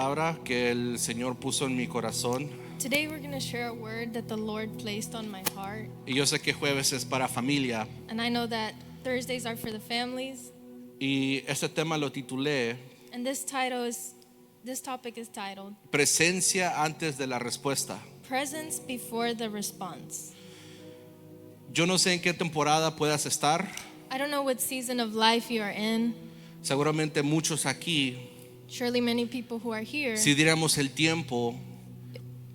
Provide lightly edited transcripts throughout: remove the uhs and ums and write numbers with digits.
palabra que el Señor puso en mi corazón. Today we're going to share a word that the Lord placed on my heart. Y yo sé que jueves es para familia. And I know that Thursdays are for the families. Y este tema lo titulé And this topic is titled Presencia antes de la respuesta. Presence Before the Response. Yo no sé en qué temporada puedas estar. I don't know what season of life you are in. Seguramente muchos aquí, Surely many people who are here, si diéramos el tiempo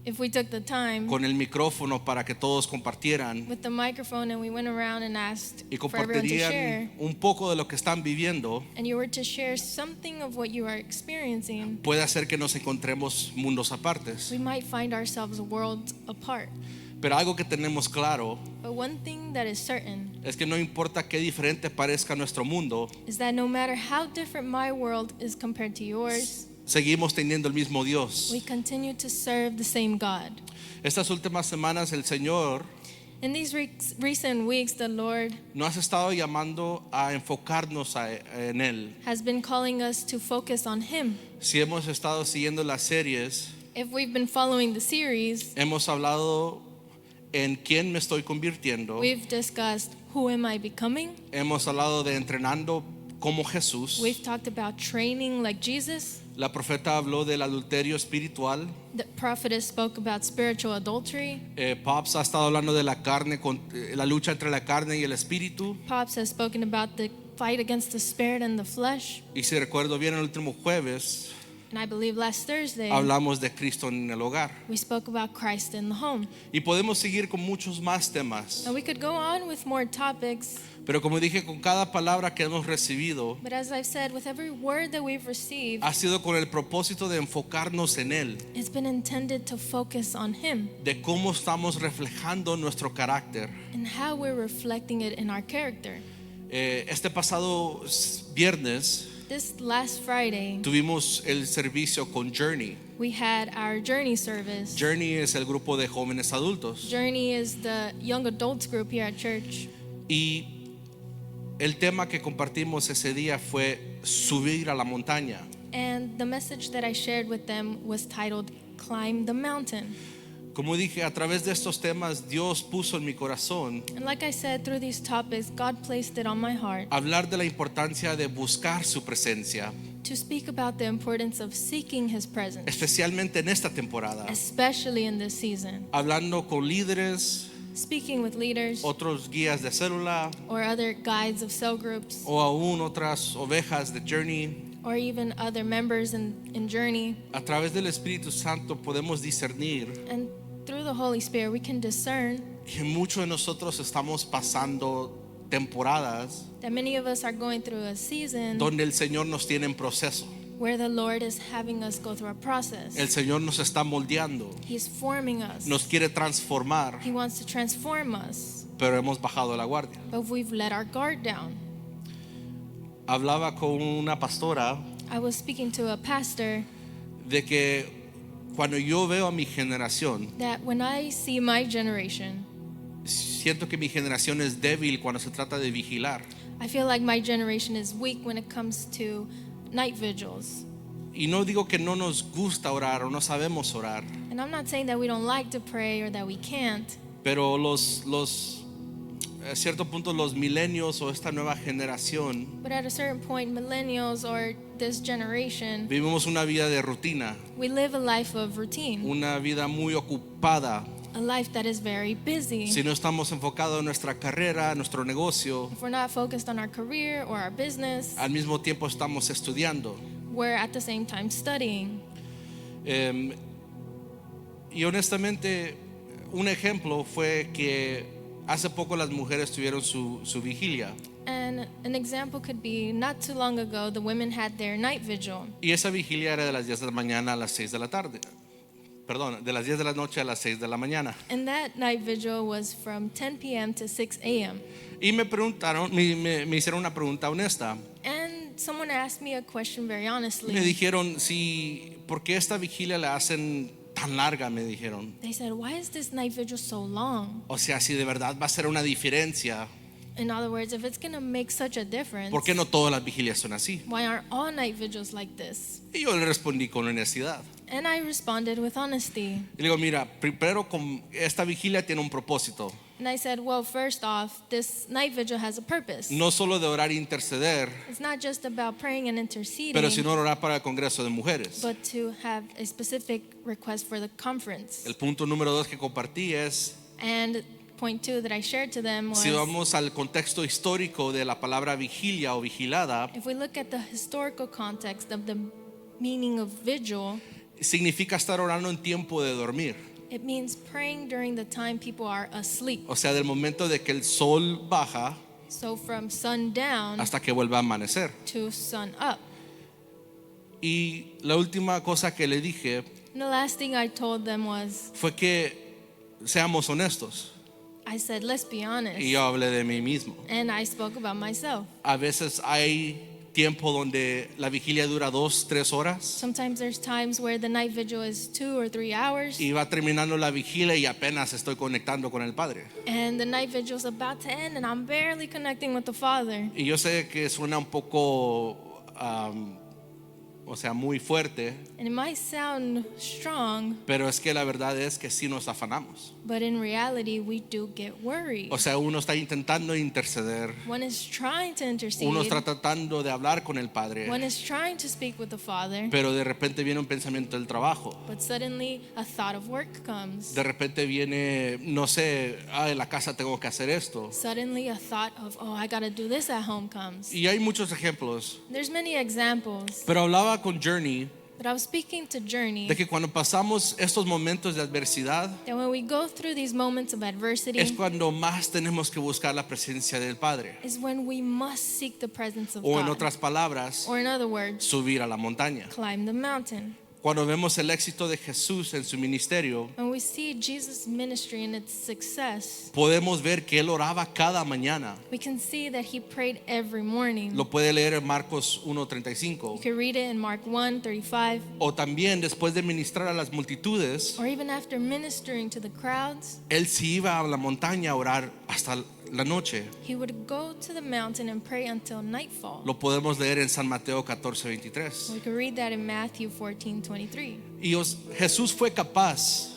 if we took the time con el micrófono para que todos compartieran with the microphone and we went around and asked y for everyone to share, compartirían un poco de lo que están viviendo, and you were to share something of what you are experiencing, puede hacer que nos encontremos mundos apartes. we might find ourselves worlds apart. Pero algo que tenemos claro But one thing that is certain es que no importa qué diferente parezca nuestro mundo, is that no matter how different my world is compared to yours, seguimos teniendo el mismo Dios. we continue to serve the same God. Estas últimas semanas el Señor In these recent weeks, the Lord nos ha estado llamando a enfocarnos en Él. has been calling us to focus on Him. Si hemos estado siguiendo las series, If we've been following the series, hemos hablado en quién me estoy convirtiendo. we've discussed who am I becoming? Hemos hablado de entrenando como Jesús. We've talked about training like Jesus. La profeta habló del adulterio espiritual. The prophetess spoke about spiritual adultery. Pops ha estado hablando de la carne, la lucha entre la carne y el espíritu. Pops has spoken about the fight against the spirit and the flesh. Y si recuerdo bien, el último jueves And I believe last Thursday, hablamos de Cristo en el hogar. we spoke about Christ in the home. Y podemos seguir con muchos más temas. And we could go on with more topics, Pero como dije, con cada palabra que hemos recibido, but as I've said, with every word that we've received, ha sido con el propósito de enfocarnos en Él, it's been intended to focus on Him de cómo estamos reflejando nuestro carácter. and how we're reflecting it in our character. Este pasado viernes This last Friday, tuvimos el servicio con Journey. we had our Journey service. Journey es el grupo de jóvenes adultos. Journey is the young adults group here at church. Y el tema que compartimos ese día fue subir a la montaña. And the message that I shared with them was titled Climb the Mountain. Como dije, a través de estos temas Dios puso en mi corazón And like I said, through these topics, God placed it on my heart hablar de la importancia de buscar su presencia, to speak about the importance of seeking His presence, especialmente en esta temporada, especially in this season. hablando con líderes, Speaking with leaders otros guías de célula or other guides of cell groups o aún otras ovejas de Journey. or even other members in Journey. A través del Espíritu Santo podemos discernir And through the Holy Spirit, we can discern que muchos de nosotros estamos pasando temporadas that many of us are going through a season donde el Señor nos tiene en proceso. where the Lord is having us go through a process. El Señor nos está moldeando, He's forming us. nos quiere transformar, He wants to transform us, pero hemos bajado la guardia. but we've let our guard down. Hablaba con una pastora I was speaking to a pastor de que cuando yo veo a mi generación, that when I see my generation, siento que mi generación es débil cuando se trata de vigilar. I feel like my generation is weak when it comes to night vigils. Y no digo que no nos gusta orar o no sabemos orar, And I'm not saying that we don't like to pray or that we can't, pero a cierto punto los milenios o esta nueva generación but at a certain point, millennials or this generation, vivimos una vida de rutina, we live a life of routine, una vida muy ocupada. a life that is very busy. Si no estamos enfocados en nuestra carrera, nuestro negocio, If we're not focused on our career or our business, al mismo tiempo estamos estudiando. we're at the same time studying. Y honestamente, un ejemplo fue que hace poco las mujeres tuvieron su vigilia. And an example could be not too long ago, the women had their night vigil. Y esa vigilia era de las 10 de la mañana a las 6 de la tarde. Perdón, de las 10 de la noche a las 6 de la mañana. And that night vigil was from 10 p.m. to 6 a.m. Y me preguntaron, me hicieron una pregunta honesta. And someone asked me a question very Me honestly. dijeron, ¿por qué esta vigilia la hacen tan larga? Me dijeron. They said, why is this night vigil so long? O sea, si de verdad va a ser una diferencia, In other words, if it's going to make such a difference, ¿por qué no todas las vigilias son así? why aren't all night vigils like this? Y yo le respondí con honestidad. And I responded with honesty. Y le digo, mira, primero con esta vigilia tiene un propósito. And I said, well, first off, this night vigil has a purpose. No solo de orar e interceder, It's not just about praying and interceding, pero sino orar para el Congreso de Mujeres. but to have a specific request for the conference. El punto número 2 que compartí es, And point 2 that I shared to them was, si vamos al contexto histórico de la palabra vigilia o vigilada, if we look at the historical context of the meaning of vigil, significa estar orando en tiempo de dormir. it means praying during the time people are asleep. O sea, del momento de que el sol baja So from sundown hasta que vuelva a amanecer. to sun up. Y la última cosa que le dije And the last thing I told them was, fue que seamos honestos. I said, let's be honest. Y yo hablé de mí mismo. And I spoke about myself. A veces hay tiempo donde la vigilia dura 2-3 horas Sometimes there's times where the night vigil is 2 or 3 hours, y va terminando la vigilia y apenas estoy conectando con el Padre. and the night vigil is about to end, and I'm barely connecting with the Father. Y yo sé que suena un poco, o sea, muy fuerte, And it might sound strong, pero es que la verdad es que sí nos afanamos. but in reality, we do get worried. O sea, uno está intentando interceder, One is trying to intercede, uno está tratando de hablar con el Padre, one is trying to speak with the Father, pero de repente viene un pensamiento del trabajo. but suddenly a thought of work comes. De repente viene, no sé, en la casa tengo que hacer esto. Suddenly a thought of, oh, I gotta do this at home comes. Y hay muchos ejemplos, There's many examples, pero hablaba con Journey but I was speaking to Journey de que cuando pasamos estos momentos de adversidad that when we go through these moments of adversity es cuando más tenemos que buscar la presencia del Padre. is when we must seek the presence of O en God. otras palabras, Or in other words, subir a la montaña. climb the mountain. Cuando vemos el éxito de Jesús en su ministerio, When we see Jesus' ministry and its success, podemos ver que él oraba cada mañana. we can see that he prayed every morning. Lo puede leer en Marcos You 1:35. can read it in Mark 1:35, O también después de ministrar a las multitudes, or even after ministering to the crowds, él se iba a la montaña a orar hasta la noche. he would go to the mountain and pray until nightfall. Lo podemos leer en San Mateo 14:23. We can read that in Matthew 14:23. Y Jesús fue capaz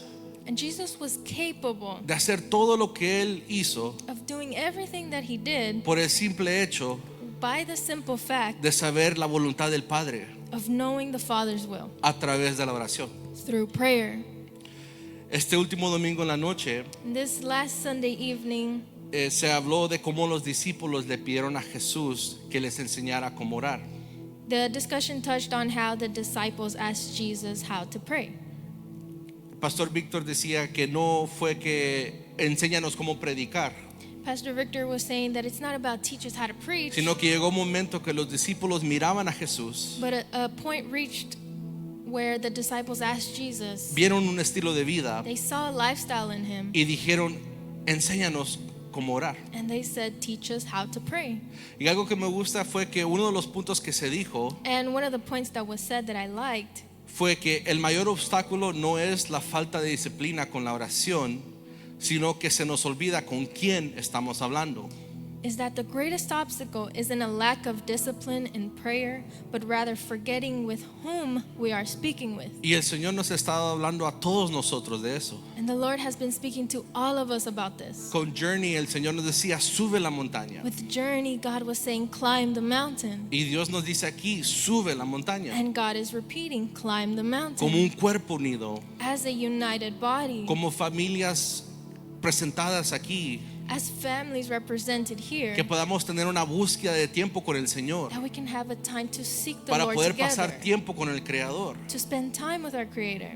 And Jesus was capable de hacer todo lo que él hizo of doing everything that he did por el simple hecho by the simple fact de saber la voluntad del Padre of knowing the Father's will a través de la oración. through prayer. Este último domingo en la noche And this last Sunday evening, se habló de cómo los discípulos le pidieron a Jesús que les enseñara cómo orar. the discussion touched on how the disciples asked Jesus how to pray. Pastor Víctor decía que no fue que enséñanos cómo predicar, Pastor Victor was saying that it's not about teach us how to preach, sino que llegó un momento que los discípulos miraban a Jesús, but a point reached where the disciples asked Jesus. vieron un estilo de vida They saw a lifestyle in him, y dijeron, enséñanos cómo orar. and they said, teach us how to pray. Y algo que me gusta fue que uno de los puntos que se dijo And one of the points that was said that I liked fue que el mayor obstáculo no es la falta de disciplina con la oración, sino que se nos olvida con quién estamos hablando. is that the greatest obstacle isn't a lack of discipline in prayer, but rather forgetting with whom we are speaking with. Y el Señor nos ha estado hablando a todos nosotros de eso. And the Lord has been speaking to all of us about this. Con Journey el Señor nos decía, sube la montaña. With Journey, God was saying, climb the mountain. Y Dios nos dice aquí, sube la montaña. And God is repeating, climb the Como mountain. un cuerpo unido, As a united body, como familias presentadas aquí, as families represented here, que podamos tener una búsqueda de tiempo con el Señor that we can have a time to seek the para Lord poder together, pasar tiempo con el Creador. to spend time with our Creator.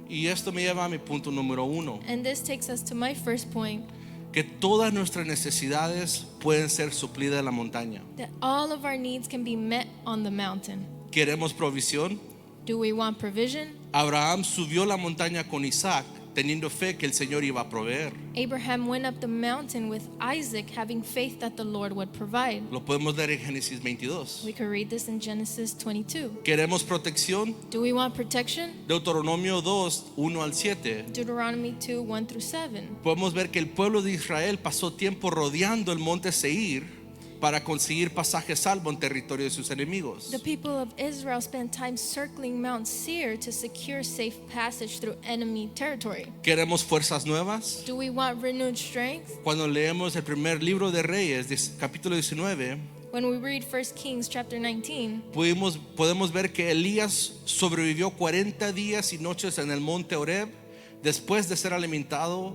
Y esto me lleva a mi punto número 1, And this takes us to my first point, que todas nuestras necesidades pueden ser suplidas en la montaña. that all of our needs can be met on the mountain. ¿Queremos provisión? Do we want provision? Abraham subió la montaña con Isaac teniendo fe que el Señor iba a proveer. Abraham went up the mountain with Isaac, having faith that the Lord would provide. Lo podemos ver en Génesis 22. We could read this in Genesis 22. ¿Queremos protección? Do we want protection? Deuteronomio 2, 1 al 7. Deuteronomy 2, 1 through 7. Podemos ver que el pueblo de Israel pasó tiempo rodeando el monte Seir para conseguir pasaje salvo en territorio de sus enemigos. The people of Israel spent time circling Mount Seir to secure safe passage through enemy territory. ¿Queremos fuerzas nuevas? Do we want renewed strength? Cuando leemos el primer libro de Reyes, capítulo 19, When we read 1 Kings chapter 19, podemos ver que Elías sobrevivió 40 días y noches en el monte Horeb después de ser alimentado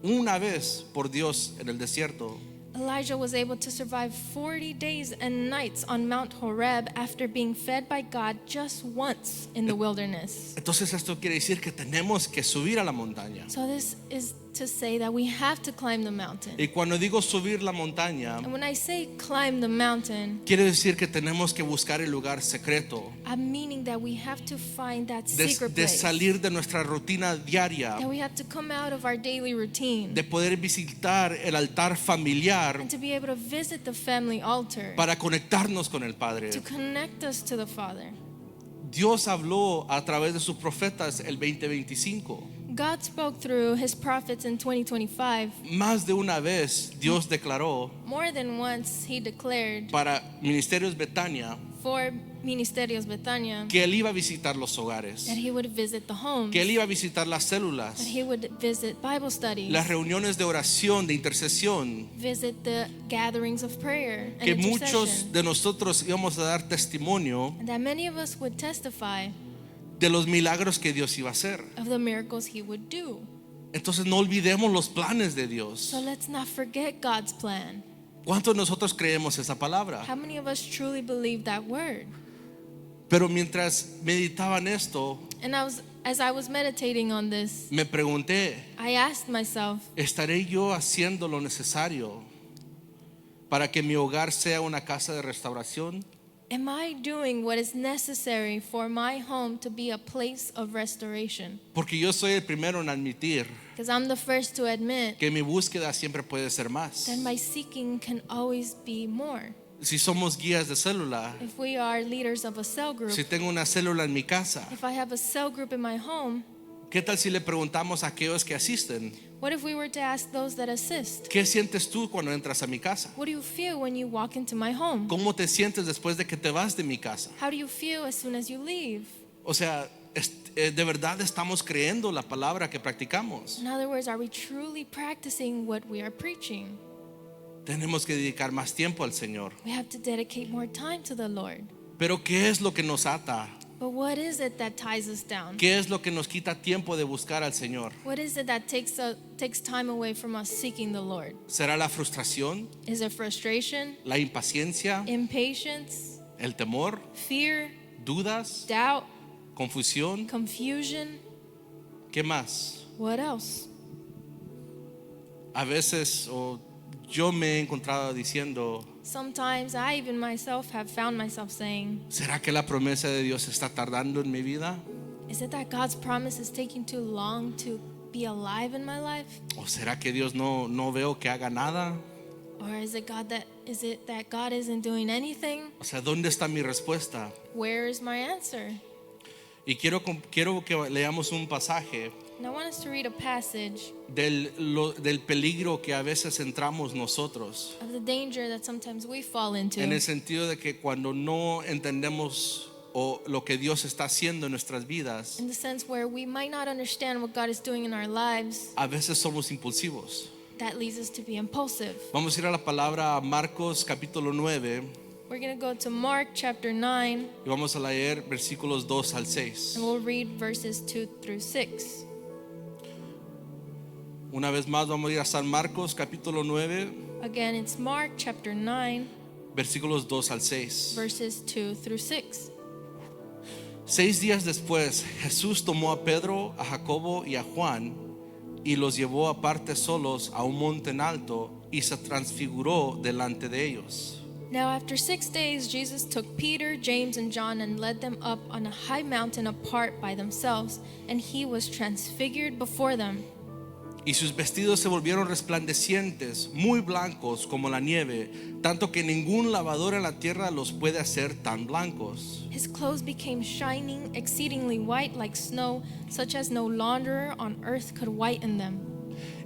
una vez por Dios en el desierto. Elijah was able to survive 40 days and nights on Mount Horeb after being fed by God just once in the wilderness. Entonces esto quiere decir que tenemos que subir a la montaña. So this is to say that we have to climb the mountain. Y cuando digo subir la montaña, And when I say climb the mountain, quiere decir que tenemos que buscar el lugar secreto, I'm meaning that we have to find that de secret place. salir de nuestra rutina diaria, That we have to come out of our daily routine de poder visitar el altar familiar and to be able to visit the family altar para conectarnos con el Padre. to connect us to the Father. Dios habló a través de sus profetas el 2025. God spoke through his prophets in 2025. Más de una vez Dios declaró More than once he declared para Ministerios Betania for Ministerios Betania que Él iba a visitar los hogares, that he would visit the homes, que Él iba a visitar las that células, he would visit Bible studies, las reuniones de oración, de intercesión, visit the gatherings of prayer and que muchos intercession, de nosotros íbamos a dar testimonio and that many of us would testify de los milagros que Dios iba a hacer. of the miracles he would do. Entonces no olvidemos los planes de Dios. So let's not forget God's plan. ¿Cuántos de nosotros creemos esa palabra? How many of us truly believe that word? Pero mientras meditaba en esto, And as I was meditating on this, me pregunté, I asked myself, ¿estaré yo haciendo lo necesario para que mi hogar sea una casa de restauración? am I doing what is necessary for my home to be a place of restoration? Porque yo soy el primero en admitir Because I'm the first to admit que mi búsqueda siempre puede ser más. that my seeking can always be more. Si somos guías de célula, If we are leaders of a cell group, si tengo una célula en mi casa, if I have a cell group in my home, ¿qué tal si le preguntamos a aquellos que asisten? what if we were to ask those that assist? ¿Qué sientes tú cuando entras a mi casa? What do you feel when you walk into my home? ¿Cómo te sientes después de que te vas de mi casa? How do you feel as soon as you leave? O sea, ¿de verdad estamos creyendo la palabra que practicamos? In other words, are we truly practicing what we are preaching? Tenemos que dedicar más tiempo al Señor. We have to dedicate more time to the Lord. Pero ¿qué es lo que nos ata? But what is it that ties us down? ¿Qué es lo que nos quita tiempo de buscar al Señor? What is it that takes time away from us seeking the Lord? ¿Será la frustración, Is it frustration, la impaciencia, impatience, el temor, fear, dudas, doubt, confusión? confusion? ¿Qué más? What else? A veces yo me he encontrado diciendo, Sometimes I even myself have found myself saying, ¿será que la promesa de Dios está tardando en mi vida? is it that God's promise is taking too long to be alive in my life? ¿O será que Dios no veo que haga nada? Or is it that God isn't doing anything? O sea, ¿dónde está mi respuesta? Where is my answer? Y quiero que leamos un pasaje And I want us to read a passage del peligro que a veces entramos nosotros, of the danger that sometimes we fall into. en el sentido de que cuando no entendemos lo que Dios está haciendo en nuestras vidas, In the sense where we might not understand what God is doing in our lives, a veces somos impulsivos. that leads us to be impulsive. Vamos a ir a la palabra Marcos capítulo 9 We're going to go to Mark chapter 9 y vamos a leer versículos 2 al 6. and we'll read verses 2 through 6. Una vez más vamos a ir a San Marcos capítulo 9 Again, it's Mark chapter 9 versículos 2 al 6. verses 2 through 6. 6 días después, Jesús tomó a Pedro, a Jacobo y a Juan y los llevó aparte solos a un monte en alto y se transfiguró delante de ellos. Now after 6 days, Jesus took Peter, James, and John and led them up on a high mountain apart by themselves, and he was transfigured before them. Y sus vestidos se volvieron resplandecientes, muy blancos como la nieve, tanto que ningún lavador en la tierra los puede hacer tan blancos. His clothes became shining, exceedingly white like snow, such as no launderer on earth could whiten them.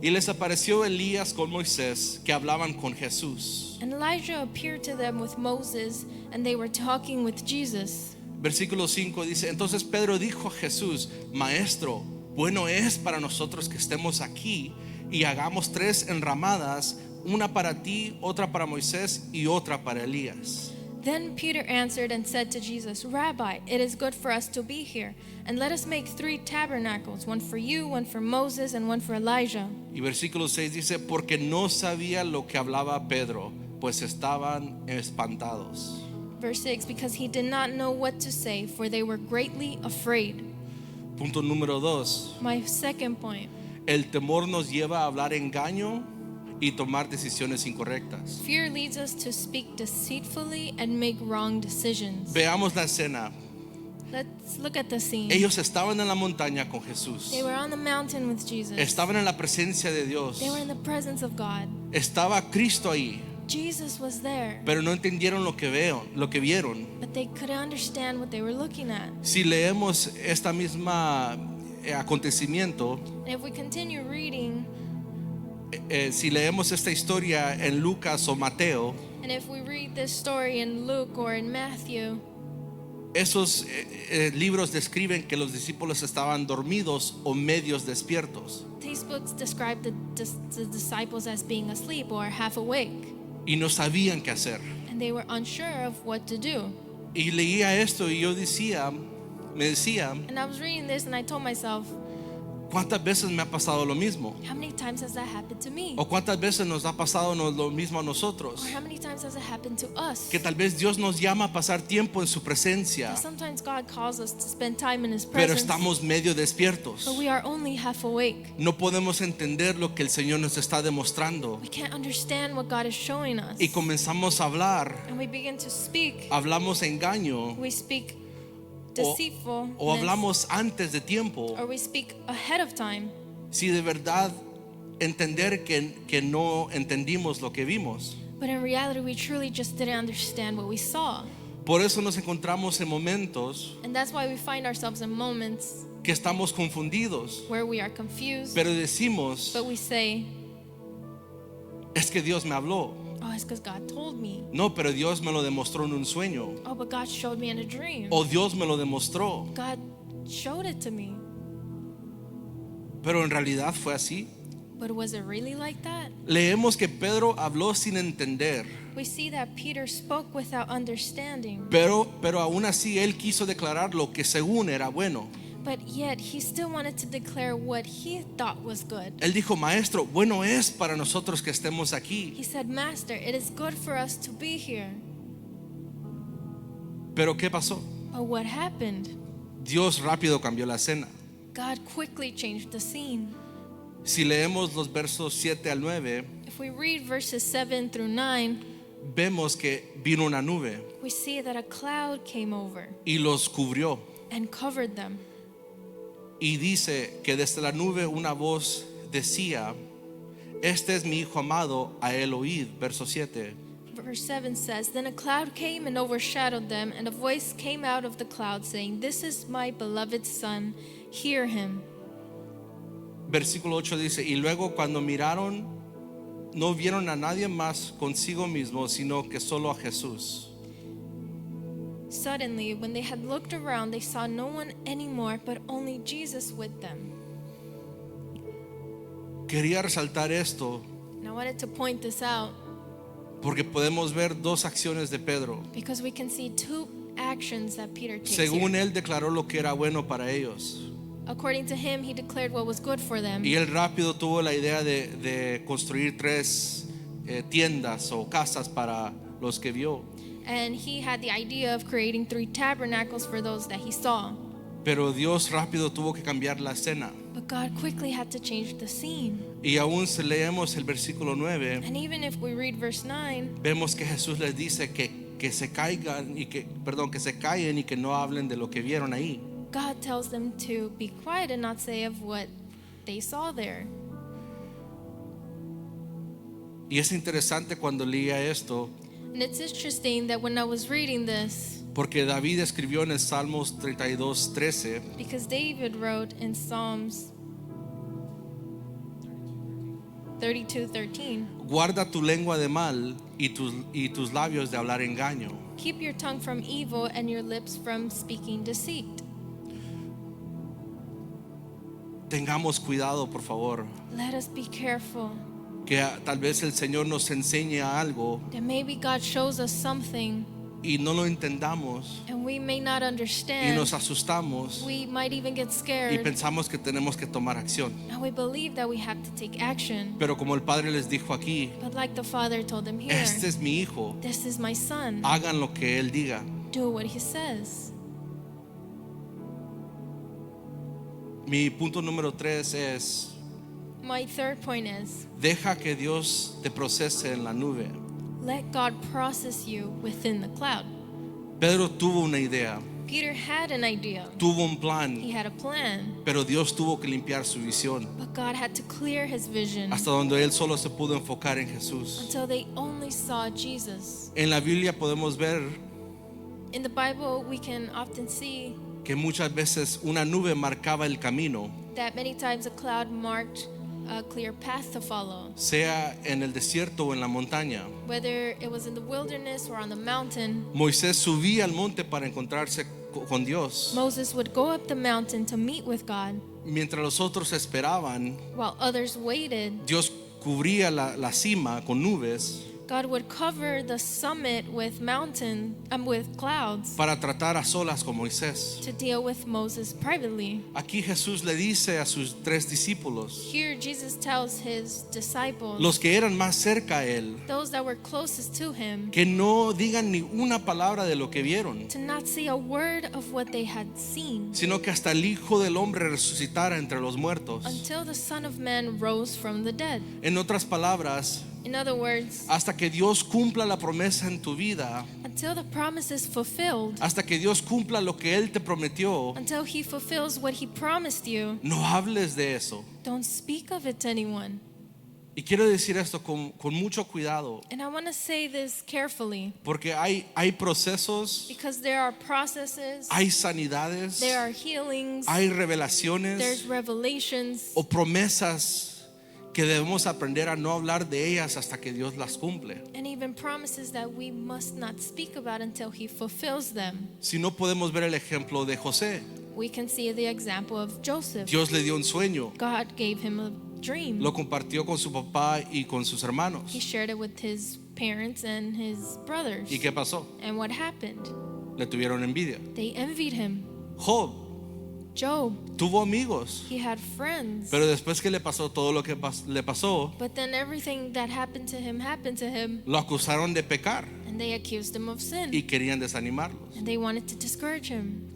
Y les apareció Elías con Moisés, que hablaban con Jesús. And Elijah appeared to them with Moses, and they were talking with Jesus. Versículo 5 dice: entonces Pedro dijo a Jesús: Maestro, bueno es para nosotros que estemos aquí y hagamos 3 enramadas, una para ti, otra para Moisés y otra para Elías. Then Peter answered and said to Jesus, Rabbi, it is good for us to be here, and let us make 3 tabernacles, one for you, one for Moses, and one for Elijah. Y versículo 6 dice: porque no sabía lo que hablaba Pedro, pues estaban espantados. Verse 6, because he did not know what to say, for they were greatly afraid. Punto número 2. My second point, El temor nos lleva a hablar engaño y tomar decisiones incorrectas. fear leads us to speak deceitfully and make wrong decisions. Veamos la escena. Let's look at the scene. Ellos estaban en la montaña con Jesús. They were on the mountain with Jesus. Estaban en la presencia de Dios. They were in the presence of God. Estaba Cristo ahí, Jesus was there, pero no entendieron lo que vieron. but they couldn't understand what they were looking at. Si leemos esta misma acontecimiento, And if we continue reading, si leemos esta historia en Lucas o Mateo, and if we read this story in Luke or in Matthew, esos libros describen que los discípulos estaban dormidos o medios despiertos these books describe the disciples as being asleep or half awake, y no sabían qué hacer. and they were unsure of what to do. Y leía esto y yo me decía, And I was reading this and I told myself, ¿cuántas veces me ha pasado lo mismo? how many times has that happened to me? ¿O cuántas veces nos ha pasado lo mismo a nosotros? Or how many times has it happened to us? Que tal vez Dios nos llama a pasar tiempo en su presencia, Sometimes God calls us to spend time in His pero presence, estamos medio despiertos. but we are only half awake. No podemos entender lo que el Señor nos está demostrando. We can't understand what God is showing us. Y comenzamos a hablar, And we begin to speak. hablamos engaño We speak o deceitfulness, hablamos antes de tiempo. or we speak ahead of time. Si de verdad entender que no entendimos lo que vimos. But in reality, we truly just didn't understand what we saw. Por eso nos encontramos en momentos And that's why we find ourselves in moments que estamos confundidos, where we are confused, pero decimos: but we say, es que Dios me habló. oh, it's because God told me. No, pero Dios me lo demostró en un sueño. Oh, but God showed me in a dream. O Dios me lo demostró. God showed it to me. Pero en realidad fue así. But was it really like that? Leemos que Pedro habló sin entender, We see that Peter spoke without understanding, pero aún así él quiso declarar lo que según era bueno. but yet he still wanted to declare what he thought was good. Él dijo: Maestro, bueno es para nosotros que estemos aquí. He said, Master, it is good for us to be here. Pero ¿qué pasó? But what happened? Dios rápido cambió la escena. God quickly changed the scene. Si leemos los versos 7 al 9, If we read verses 7 through 9, vemos que vino una nube we see that a cloud came over y los cubrió. and covered them. Y dice que desde la nube una voz decía: este es mi hijo amado, a él oíd. Verso 7. Verse 7 says, Then a cloud came and overshadowed them, and a voice came out of the cloud saying, This is my beloved son, hear him. Versículo 8 dice: y luego cuando miraron, no vieron a nadie más consigo mismo, sino que solo a Jesús. Suddenly, when they had looked around, they saw no one anymore, but only Jesus with them. Quería resaltar esto And I wanted to point this out porque podemos ver dos acciones de Pedro. because we can see 2 actions that Peter takes Según here. él declaró lo que era bueno para ellos, According to him, he declared what was good for them. y él rápido tuvo la idea de construir 3 tiendas o casas para los que vio. And he had the idea of creating 3 tabernacles for those that he saw. Pero Dios rápido tuvo que cambiar la escena. But God quickly had to change the scene. Y aún si leemos el versículo 9, And even if we read verse 9, vemos que Jesús les dice que se caigan y que se callen y que no hablen de lo que vieron ahí. God tells them to be quiet and not say of what they saw there. Y es interesante cuando leía esto, And it's interesting that when I was reading this, porque David escribió en el Salmos 32:13, because David wrote in Psalms 32:13, guarda tu lengua de mal y tus labios de hablar engaño. keep your tongue from evil and your lips from speaking deceit. Tengamos cuidado, por favor, Let us be careful que tal vez el Señor nos enseñe algo that maybe God shows us something y no lo entendamos and we may not y understand. nos asustamos We might even get y scared pensamos que tenemos que tomar acción. and we believe that we have to take action. Pero como el Padre les dijo aquí, But like the Father told him here, este es mi hijo, this is my son. hagan lo que Él diga. Do what he says. Mi punto número 3 es, My third point is, deja que Dios te procese en la nube. let God process you within the cloud. Pedro tuvo una idea, Peter had an idea. tuvo un He plan, had a plan. pero Dios tuvo que limpiar su visión But God had to clear his vision hasta donde él solo se pudo enfocar en Jesús. until they only saw Jesus. En la Biblia podemos ver In the Bible, we can often see que muchas veces una nube marcaba el camino, that many times a cloud marked a clear path to follow. sea en el desierto o en la montaña. Whether it was in the wilderness or on the mountain, Moisés subía al monte para encontrarse con Dios, Moses would go up the mountain to meet with God, mientras los otros esperaban. while others waited. Dios cubría la cima con nubes God would cover the summit with with clouds para tratar a solas con Moisés. to deal with Moses privately. Aquí Jesús le dice a sus 3 discípulos, Here Jesus tells his disciples, los que eran más cerca a él, those that were closest to him, que no digan ni una palabra de lo que vieron, to not say a word of what they had seen sino que hasta el Hijo del Hombre resucitara entre los muertos. until the Son of Man rose from the dead. En otras palabras, In other words, hasta que Dios cumpla la promesa en tu vida, until the promise is fulfilled, hasta que Dios cumpla lo que Él te prometió, until he fulfills what he promised you, no hables de eso. don't speak of it to anyone. Y quiero decir esto con mucho cuidado, And I want to say this carefully porque hay procesos, because there are processes, hay sanidades, there are healings, hay there's revelaciones revelations, o promesas que debemos aprender a no hablar de ellas hasta que Dios las cumple. and even promises that we must not speak about until he fulfills them. Si no, podemos ver el ejemplo de José. We can see the example of Joseph. Dios le dio un sueño, God gave him a dream. lo compartió con su papá y con sus hermanos. He shared it with his parents and his brothers. ¿Y qué pasó? And what happened? Le tuvieron envidia. They envied him. Job Job, tuvo amigos, he had friends. pero después que le pasó todo lo que le pasó, But then everything that happened to him, lo acusaron de pecar and they accused him of sin. y querían desanimarlos. And they wanted to discourage him.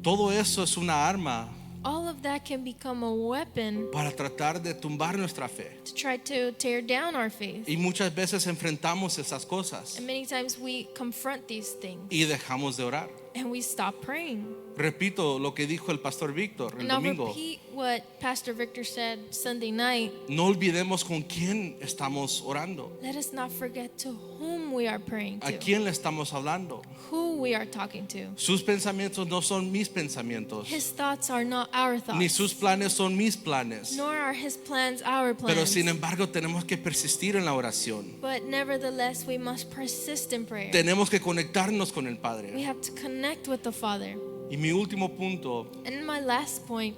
Todo eso es una arma All of that can become a weapon para tratar de tumbar nuestra fe. to try to tear down our faith. Y muchas veces enfrentamos esas cosas And many times we confront these things y dejamos de orar. and we stop praying. Repito lo que dijo el pastor Víctor el And I'll domingo. repeat what Pastor Victor said Sunday night. No olvidemos con quién estamos orando, Let us not forget to whom we are praying a to, quién le estamos hablando. who we are talking to. Sus pensamientos no son mis pensamientos, His thoughts are not our ni thoughts, sus planes son mis planes. nor are his plans our Pero plans. sin embargo tenemos que persistir en la oración. But nevertheless, we must persist in prayer. Tenemos que conectarnos con el We Padre. have to connect with the Father. Y mi último punto And my last point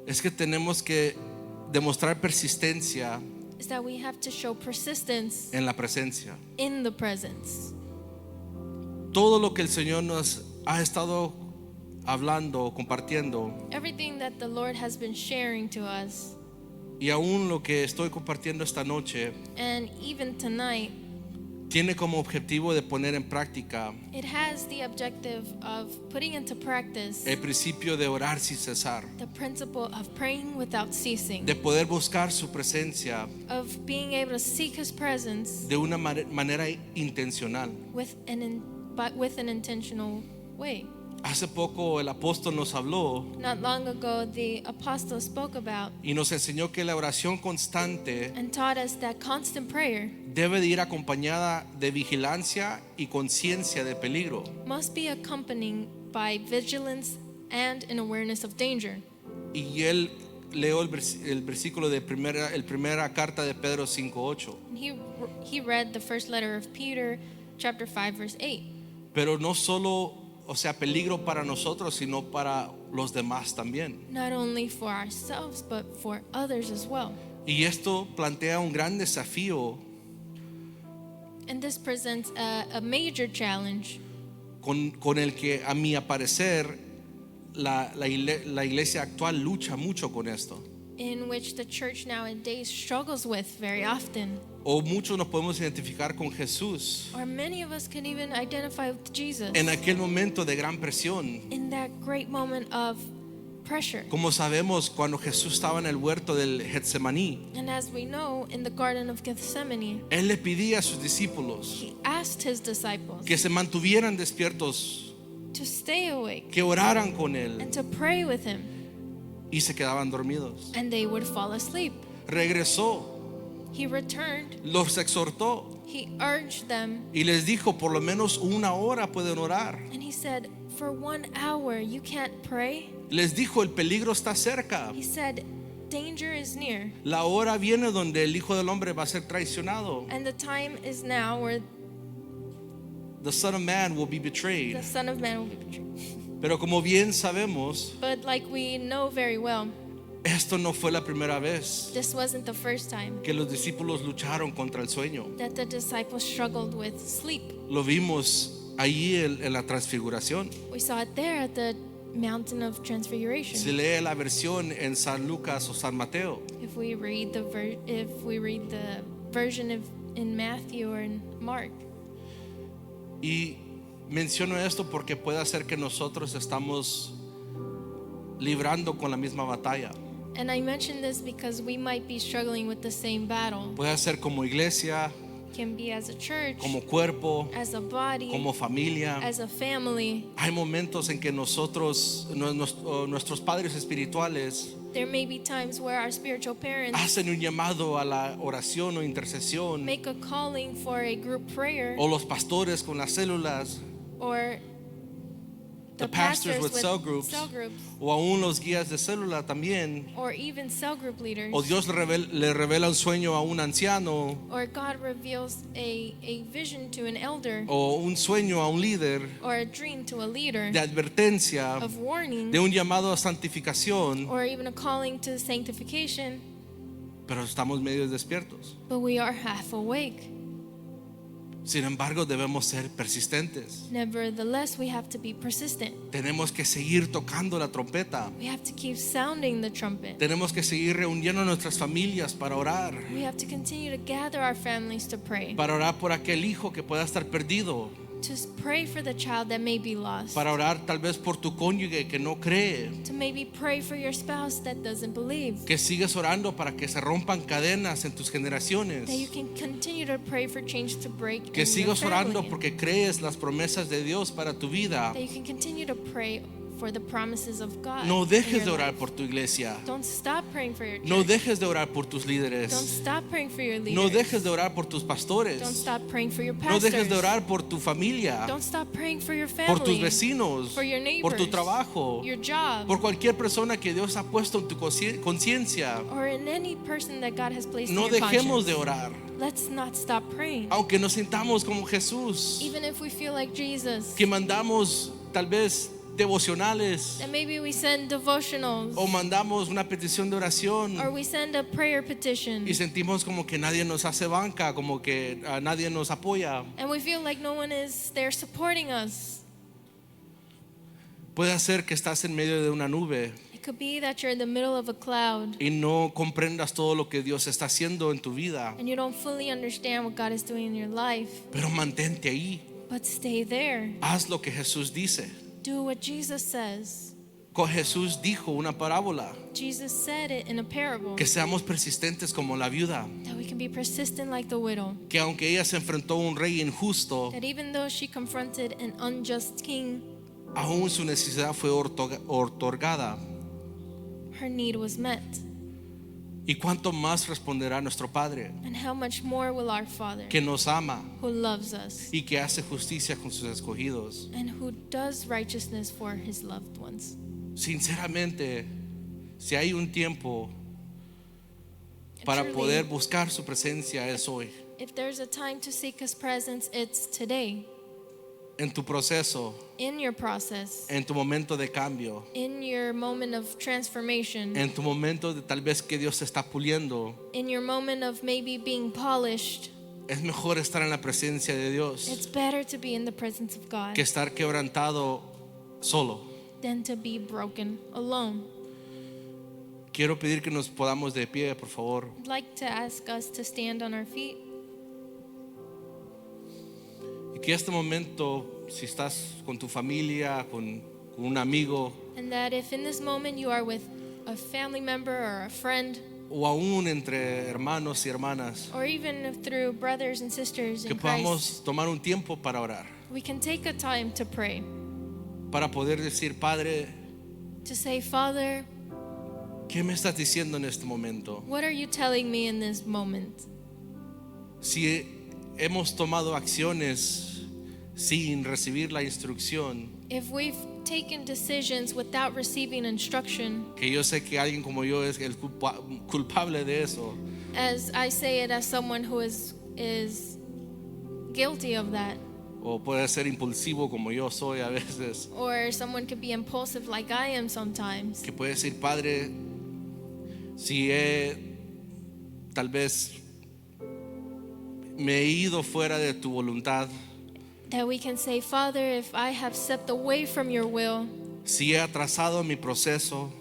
es que tenemos que demostrar persistencia is that we have to show persistence en la presencia. in the presence. Todo lo que el Señor nos ha estado hablando, compartiendo, Everything that the Lord has been sharing to us, y aún lo que estoy compartiendo esta noche, and even tonight, tiene como objetivo de poner en práctica It has the objective of putting into practice el principio de orar sin cesar, the principle of praying without ceasing, de poder buscar su presencia of being able to seek His presence de una manera intencional. with an intentional way. Hace poco el apóstol nos habló Not long ago, the apostle spoke about y nos enseñó que la oración constante and taught us that constant prayer debe de ir acompañada de vigilancia y conciencia de peligro. must be accompanied by vigilance and an awareness of danger. Y él leo el versículo de primera carta de Pedro 5:8. And he read the first letter of Peter, chapter 5, verse 8. Pero no solo, o sea, peligro para nosotros, sino para los demás también. Not only for ourselves, but for others as well. Y esto plantea un gran desafío And this presents a major challenge con el que, a mi parecer, la iglesia actual lucha mucho con esto. in which the church nowadays struggles with very often. O muchos nos podemos identificar con Jesús Or many of us can even identify with Jesus en aquel momento de gran presión. in that great moment of pressure. Como sabemos, cuando Jesús estaba en el huerto del Getsemaní, And as we know, in the Garden of Gethsemane, Él le pedía a sus discípulos He asked His disciples que se mantuvieran despiertos, to stay awake que oraran con Él, and to pray with Him, y se quedaban dormidos. and they would fall asleep. Regresó, He returned, los exhortó He urged them, y les dijo, por lo menos una hora pueden orar. and He said, for 1 hour you can't pray? Les dijo, el peligro está cerca. He said, danger is near, La hora viene donde el Hijo del Hombre va a ser traicionado. and the time is now where The Son of Man will be the betrayed. Son of Man will be betrayed. Pero como bien sabemos, But like we know very well, esto no fue la primera vez this wasn't the first time que los discípulos lucharon contra el sueño. that the disciples struggled with sleep. Lo vimos ahí en la transfiguración. We saw it there at the Mountain of Se Transfiguration. lee la versión en San Lucas o San Mateo. If we read the version in Matthew or in Mark. Y menciono esto porque puede ser que nosotros estamos librando con la misma batalla. And I mention this because we might be struggling with the same battle. Puede ser como iglesia, Can be as a church, como cuerpo, as a body, como familia. as a family. Hay momentos en que nosotros, nuestros padres espirituales, There may be times where our spiritual parents hacen un llamado a la oración o intercesión, make a calling for a group prayer, o los pastores con las células, or the pastors with cell groups, o aún los guías de célula también, or even cell group leaders, o Dios le revela un sueño a un anciano, or God reveals a vision to an elder, o un sueño a un líder or a dream to a leader de advertencia, of warning, de un llamado a santificación, or even a calling to sanctification, pero estamos medio despiertos. but we are half awake. Sin embargo, debemos ser persistentes. Nevertheless, we have to be persistent. Tenemos que seguir tocando la trompeta. We have to keep sounding the trumpet. Tenemos que seguir reuniendo a nuestras familias para orar. We have to continue to gather our families to pray. Para orar por aquel hijo que pueda estar perdido. To pray for the child that may be lost. Para orar tal vez por tu cónyuge que no cree. To maybe pray for your spouse that doesn't believe. Que sigues orando para que se rompan cadenas en tus generaciones. That you can continue to pray for change to break Que in your sigas orando family. porque crees las promesas de Dios para tu vida. That you can continue to pray for the promises of God. No in dejes your de orar life. por tu iglesia. Don't stop praying for your church. No dejes de orar por tus Don't líderes. stop praying for your leaders. No dejes de orar por tus Don't pastores. stop praying for your No pastors. dejes de orar por tu familia, Don't stop praying for your family. por tus vecinos, For your por tu neighbors, trabajo, your job, por cualquier persona que Dios ha puesto en tu conciencia. or in any person that God has placed No in your dejemos conscience. de orar, Let's not stop praying. aunque nos sintamos como Jesús, Even if we feel like Jesus, que mandamos tal vez devocionales and maybe we send devotionals, o mandamos una petición de oración or we send a prayer petition, y sentimos como que nadie nos hace banca, como que nadie nos apoya. and we feel like no one is there supporting us. Puede ser que estás en medio de una nube It could be that you're in the middle of a cloud y no comprendas todo lo que Dios está haciendo en tu vida, and you don't fully understand what God is doing in your life, pero mantente ahí. but stay there. Haz lo que Jesús dice. Do what Jesus says. Jesús dijo una parábola, Jesus said it in a parable, que seamos persistentes como la viuda, that we can be persistent like the widow, que aunque ella se enfrentó a un rey injusto, that even though she confronted an unjust king, aún su necesidad fue otorgada. her need was met. ¿Y cuánto más responderá nuestro Padre, And how much more will our Father, que nos ama who loves us y que hace justicia con sus escogidos? and who does righteousness for his loved ones? Sinceramente, si hay un tiempo para Truly, poder buscar su presencia, es hoy. if there's a time to seek his presence, it's today. En tu proceso, In your process, en tu momento de cambio, in your moment of transformation, en tu momento de tal vez que Dios te está puliendo, in your moment of maybe being polished, es mejor estar en la presencia de it's Dios better to be in the presence of God que estar quebrantado solo. than to be broken alone. Quiero pedir que nos podamos de pie, por favor. I'd like to ask us to stand on our feet, Y que este momento, si estás con tu familia, con un amigo, and that if in this moment you are with a family member or a friend, o aún entre hermanos y hermanas, or even if through brothers and sisters que in Christ, podamos tomar un tiempo para orar, we can take a time to pray, para poder decir, Padre, to say, Father, ¿qué me estás diciendo en este momento? what are you telling me in this moment? Si hemos tomado acciones sin recibir la instrucción, If we've taken decisions without receiving instruction, que yo sé que alguien como yo es el culpable de eso, as I say it as someone who is guilty of that, o puede ser impulsivo como yo soy a veces, or someone could be impulsive like I am sometimes, que puede decir, Padre, si tal vez me he ido fuera de tu voluntad, that we can say, Father, if I have stepped away from your will, si he atrasado mi proceso,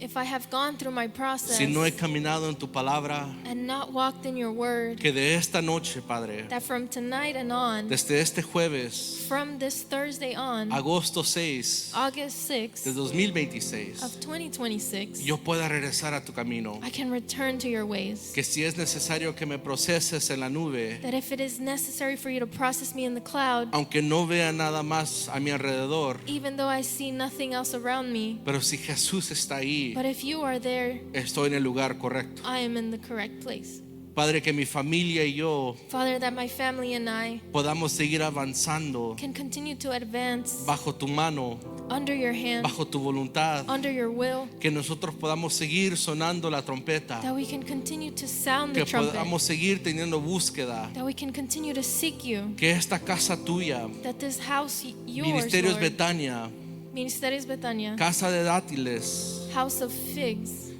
if I have gone through my process si no he caminado en tu palabra, and not walked in your word, que de esta noche, Padre, that from tonight and on, desde este jueves, from this Thursday on, agosto 6 August de 6th 2026, of 2026, yo pueda regresar a tu camino. I can return to your ways. Que si es necesario que me proceses en la nube, That if it is necessary for you to process me in the cloud, aunque no vea nada más a mi alrededor, even though I see nothing else around me, pero si Jesús está ahí, but if you are there, estoy en el lugar correcto. I am in the correct place. Padre, que mi familia y yo Father, that my family and I podamos seguir avanzando can continue to advance bajo tu mano, under your hand, bajo tu voluntad, under your will, que nosotros podamos seguir sonando la trompeta, that we can continue to sound que the trumpet, podamos seguir teniendo búsqueda, that we can continue to seek you, que esta casa tuya, that this house yours, Ministerios Lord, Betania, Ministerios Betania, Casa de Dátiles, House of Figs,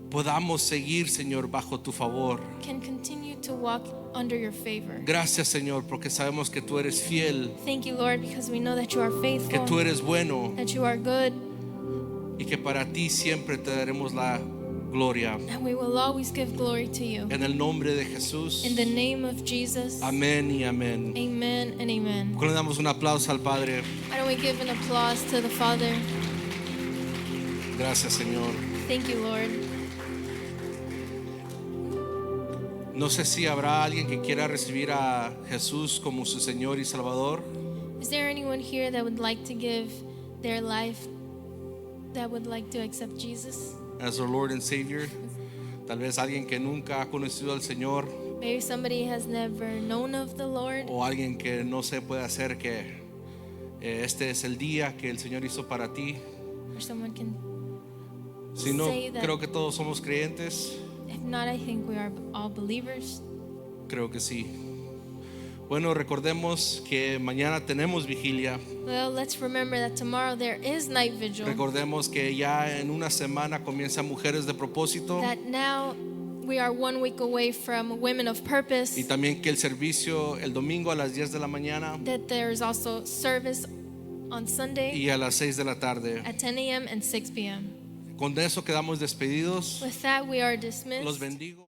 podamos seguir, Señor, bajo tu favor. can continue to walk under your favor. Gracias, Señor, porque sabemos que tú eres fiel, Thank you, Lord, because we know that you are que tú faithful, eres bueno that you are good, y que para ti siempre te daremos la gloria. and we will always give glory to you. En el nombre de Jesús. In the name of Jesus, Amén y amén. amen and amen. ¿Por qué no le damos un aplauso al Padre? Why don't we give an applause to the Father? Gracias, Señor. Thank you, Lord. No sé si habrá alguien que quiera recibir a Jesús como su Señor y Salvador. Is there anyone here that would like to give their life, that would like to accept Jesus? As our Lord and Savior. Tal vez alguien que nunca ha conocido al Señor, Maybe somebody has never known of the Lord, o alguien que no se puede hacer que este es el día que el Señor hizo para ti. or someone can. Si no, Say that. creo que todos somos creyentes. If not, I think we are all believers. Creo que sí. Bueno, recordemos que mañana tenemos vigilia. Well, let's remember that tomorrow there is night vigil. Recordemos que ya en una semana comienza Mujeres de Propósito. That now we are 1 week away from Women of Purpose. Y también que el servicio el domingo a las 10 de la mañana That there is also service on Sunday y a las 6 de la tarde. at 10 a.m. and 6 p.m. Con eso quedamos despedidos. With that, we are Los dismissed. bendigo.